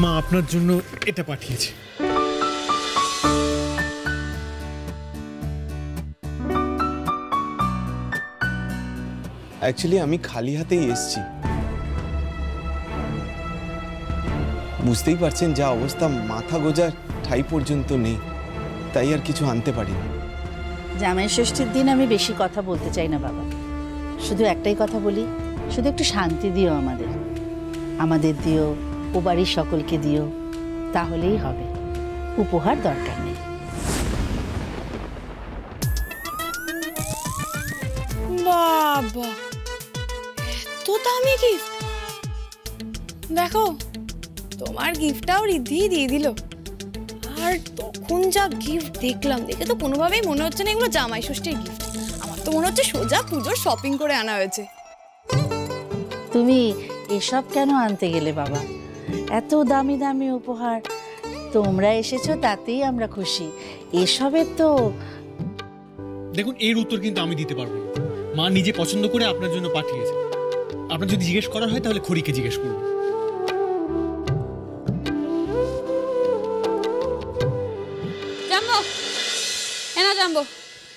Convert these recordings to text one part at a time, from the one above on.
মা আপনার জন্য এটা পাঠিয়েছে। অ্যাকচুয়ালি আমি খালি হাতেই এসেছি। বুঝতেই পারছেন যা অবস্থা, মাথা গোজার ঠাই পর্যন্ত নেই, তাই আর কিছু আনতে পারিনি। জামাই ষষ্ঠীর দিন আমি বেশি কথা বলতে চাই না বাবা, শুধু একটাই কথা বলি, শুধু একটু শান্তি দিও আমাদের দিও, ও বাড়ির সকলকে দিও, তাহলেই হবে। উপহার দরকার নেই। বাবা এত দামি গিফট! দেখো তোমার গিফটটাও রিদ্ধি দিয়ে দিল। আর তখন যা গিফট দেখলাম, দেখে তো কোনোভাবেই মনে হচ্ছে না এগুলো জামাই ষষ্ঠীর গিফট। আমার তো মনে হচ্ছে সোজা পুজোর শপিং করে আনা হয়েছে। তুমি এসব কেন আনতে গেলে বাবা? এত দামি দামি উপহার, তোমরা এসেছো তাতেই আমরা খুশি। এসবের তো দেখুন, এর উত্তর কিন্তু আমি দিতে পারবো না। মা নিজে পছন্দ করে আপনার জন্য পাঠিয়েছে। আপনার যদি জিজ্ঞেস করার হয় তাহলে খড়িকে জিজ্ঞেস করুন। জাম্বো, এনা জাম্বো,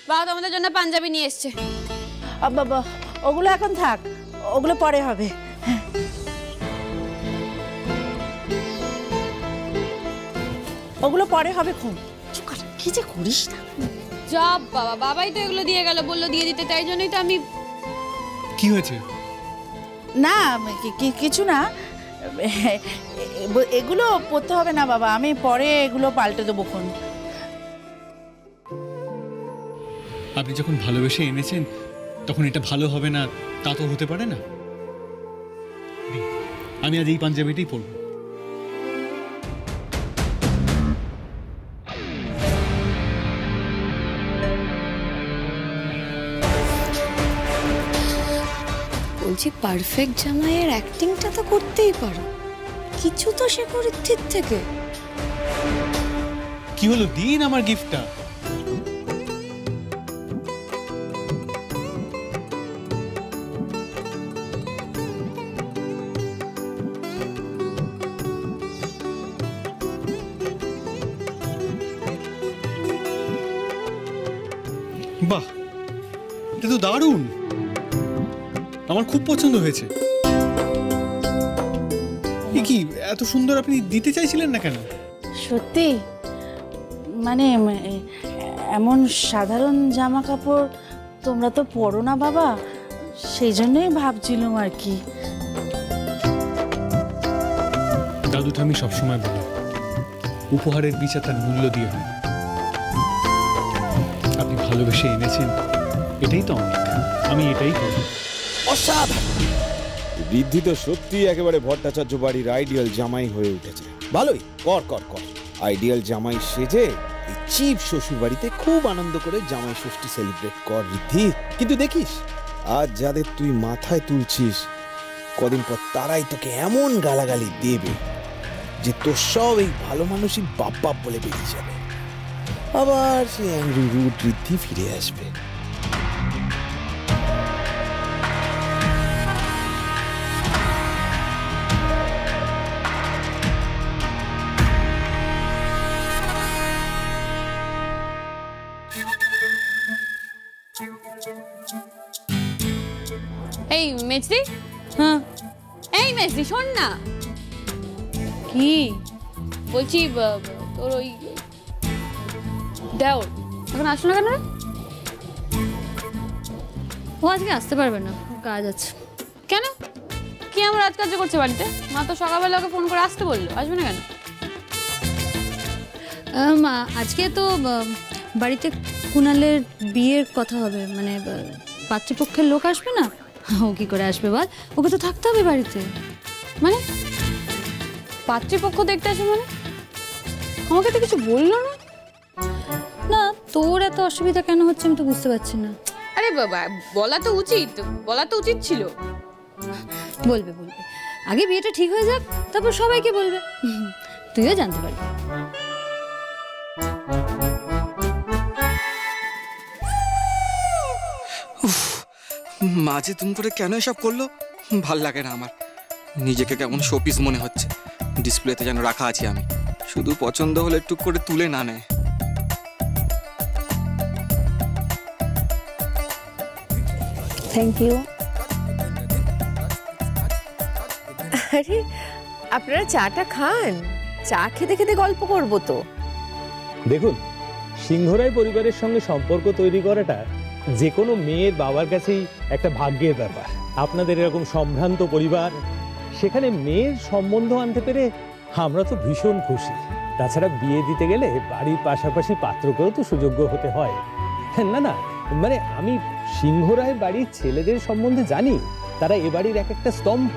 বাবা তোমাদের জন্য পাঞ্জাবি নিয়ে এসছে। বাবা ওগুলো এখন থাক, ওগুলো পরে হবে। ওগুলো পরে হবে। খুব কি যে করিস না। যা বাবা, বাবাই তো এগুলো দিয়ে গেল, বললো দিয়ে দিতে, তাই জন্যই তো আমি। কি হয়েছে? না কিছু না, এগুলো পড়তে হবে না বাবা, আমি পরে এগুলো পাল্টে দেবো। খন আপনি যখন ভালোবেসে এনেছেন তখন এটা ভালো হবে না তা তো হতে পারে না। আমি আজ এই পাঞ্জাবিটাই পরবো। বলছি পারফেক্ট জামাইয়ের অ্যাক্টিংটা তো করতেই পারো, কিছু তো শেখো ঋদ্ধির থেকে। কি হলো, দিন আমার গিফটটা। বাহ, এটা তো দারুণ, আমার খুব পছন্দ হয়েছে। কি এত সুন্দর আপনি দিতে চাইছিলেন না কেন? সত্যি মানে এমন সাধারণ জামা কাপড় তোমরা তো পরো না বাবা, সেই জন্যই ভাবছিলাম আর কি। দাদু ঠাম্মি সবসময় বলে উপহারের বিচার তার মূল্য দিয়ে হয়। আপনি ভালোবেসে এনেছেন, এটাই তো অনেক। আমি এটাই করব। অসাধারণ! ঋদ্ধি তো সত্যি একেবারে ভট্টাচার্য বাড়ির আইডিয়াল জামাই হয়ে উঠেছে। ভালোই, কর কর কর। আইডিয়াল জামাই সেজে এই চিপ শ্বশুর বাড়িতে খুব আনন্দ করে জামাই ষষ্ঠী সেলিব্রেট কর ঋদ্ধি। কিন্তু দেখিস, আজ যাদের তুই মাথায় তুলছিস, কদিন পর তারাই তোকে এমন গালাগালি দেবে যে তোর সব এই ভালো মানুষই বাপ বাপ বলে বেরিয়ে যাবে। আবার সে অ্যাংরি রুট ঋদ্ধি ফিরে আসবে। এই মেজদি, হ্যাঁ এই মেজদি শোন না। কি বলছি, তোর ওই দেওর এখন আসলো না কেন? ও আজকে আসতে পারবে না, কাজ আছে। কেন? কি আমার রাজ কাজ করছে বাড়িতে? মা তো সকালবেলা ওকে ফোন করে আসতে বললো, আসবে না কেন? মা আজকে তো বাড়িতে কুণালের বিয়ের কথা হবে, মানে পাত্রপক্ষের লোক আসবে না। ও কি করে আসবে বল, ওকে তো থাকতে হবে বাড়িতে। মানে পাত্রপক্ষ দেখতে আসবে মানে? আমাকে তো কিছু বললো না। না, তোর এত অসুবিধা কেন হচ্ছে আমি তো বুঝতে পারছি না। আরে বাবা, বলা তো উচিত ছিল। বলবে আগে বিয়েটা ঠিক হয়ে যাক, তারপর সবাইকে বলবে, তুইও জানতে পারবি। মাঝে তুমি করে কেন এসব করলো? ভাল লাগে না আমার, নিজেকে কেমন শোপিস মনে হচ্ছে। ডিসপ্লেতে যেন রাখা আছি আমি, শুধু পছন্দ হলে একটু করে তুলে না নেয়। Thank you. আরে আপনারা চাটা খান, চা খেতে খেতে গল্প করবো তো। দেখুন, সিংহরায় পরিবারের সঙ্গে সম্পর্ক তৈরি করাটা যে কোনো মেয়ের বাবার কাছেই একটা ভাগ্যের ব্যাপার। আপনাদের এরকম সম্ভ্রান্ত পরিবার, সেখানে মেয়ের সম্বন্ধ আনতে পেরে আমরা তো ভীষণ খুশি। তাছাড়া বিয়ে দিতে গেলে বাড়ির পাশাপাশি পাত্রকেও তো সুযোগ্য হতে হয়। না না, মানে আমি সিংহরায় বাড়ির ছেলেদের সম্বন্ধে জানি, তারা এ বাড়ির এক একটা স্তম্ভ।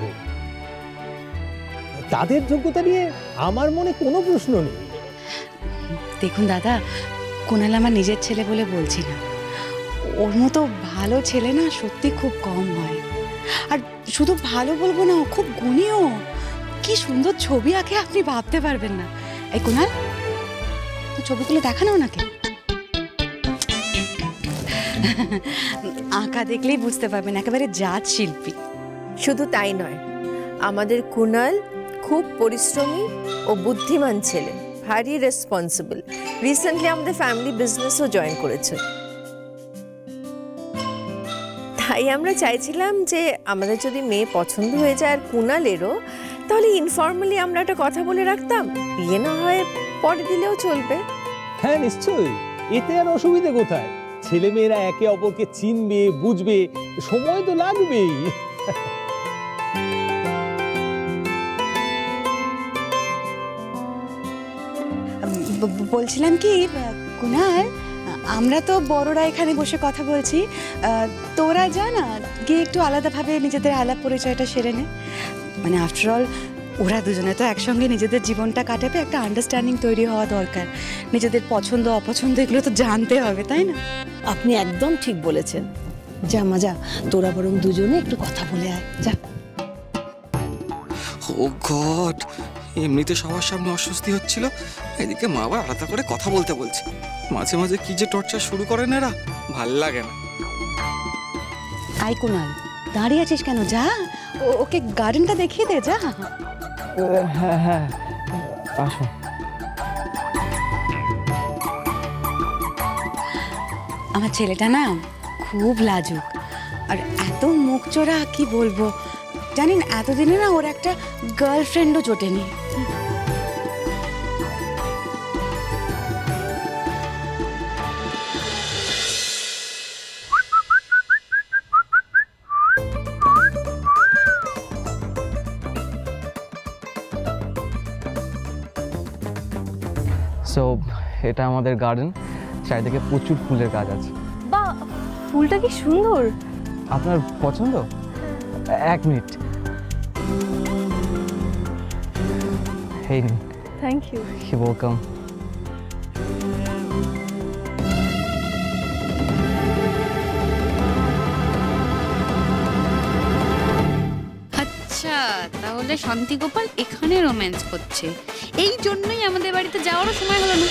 তাদের যোগ্যতা নিয়ে আমার মনে কোনো প্রশ্ন নেই। দেখুন দাদা, কুনাল আমার নিজের ছেলে বলে বলছি না, ওর মতো ভালো ছেলে না সত্যি খুব কম হয়। আর শুধু ভালো বলবো না, ও খুব গুণীও। কি সুন্দর ছবি আঁকে আপনি ভাবতে পারবেন না। এই কুনাল, তো ছবিগুলো দেখানো ওনাকে। আঁকা দেখলেই বুঝতে পারবেন, একেবারে জাত শিল্পী। শুধু তাই নয়, আমাদের কুনাল খুব পরিশ্রমী ও বুদ্ধিমান ছেলে, ভারী রেসপন্সিবল। রিসেন্টলি আমাদের ফ্যামিলি বিজনেসও জয়েন করেছে। তাই আমরা চাইছিলাম যে আমাদের যদি মেয়ে পছন্দ হয়ে যায় আর কুনালেরও, তাহলে ইনফর্মালি আমরা একটা কথা বলে রাখতাম, বিয়ে না হয় পরে দিলেও চলবে। হ্যাঁ নিশ্চয়ই, এতে আর অসুবিধে কোথায়? ছেলে মেয়েরা একে অপরকে চিনবে, বুঝবে, সময় তো লাগবেই। বলছিলাম কি কুনাল, আমরা তো বড়রা এখানে বসে কথা বলছি, তোরা জানা গিয়ে একটু আলাদাভাবে নিজেদের আলাপ পরিচয়টা সেরে নে। মানে আফটারঅল ওরা দুজনে তো একসঙ্গে নিজেদের জীবনটা কাটাবে, একটা আন্ডারস্ট্যান্ডিং তৈরি হওয়া দরকার। নিজেদের পছন্দ অপছন্দ এগুলো তো জানতে হবে, তাই না? আপনি একদম ঠিক বলেছেন। যা মা যা, তোরা বরং দুজনে একটু কথা বলে আয়, যা। ও গড, এমনিতে সবার সামনে অস্বস্তি হচ্ছিল, এদিকে মা আবার আলাদা করে কথা বলতে বলছে। মাঝে মাঝে কি যে টর্চার শুরু করেন এরা, ভাল লাগে না। আই কুনাল, দাঁড়িয়ে আছিস কেন? যা, ওকে গার্ডেনটা দেখিয়ে দে, যা। হ্যাঁ হ্যাঁ, আসো। আমার ছেলেটা না খুব লাজুক আর এত মুখ চোরা, কি বলবো। জানেন, এতদিনে না ওর একটা গার্লফ্রেন্ডও জোটেনি। সো এটা আমাদের গার্ডেন, চারিদিকে প্রচুর ফুলের গাছ আছে। বা, ফুলটা কি সুন্দর! আপনার পছন্দ? এক মিনিট, এই নিন। Thank you. You welcome. আচ্ছা, তাহলে শান্তি গোপাল এখানে রোম্যান্স করছে, এই জন্যই আমাদের বাড়িতে যাওয়ারও সময় হলো না।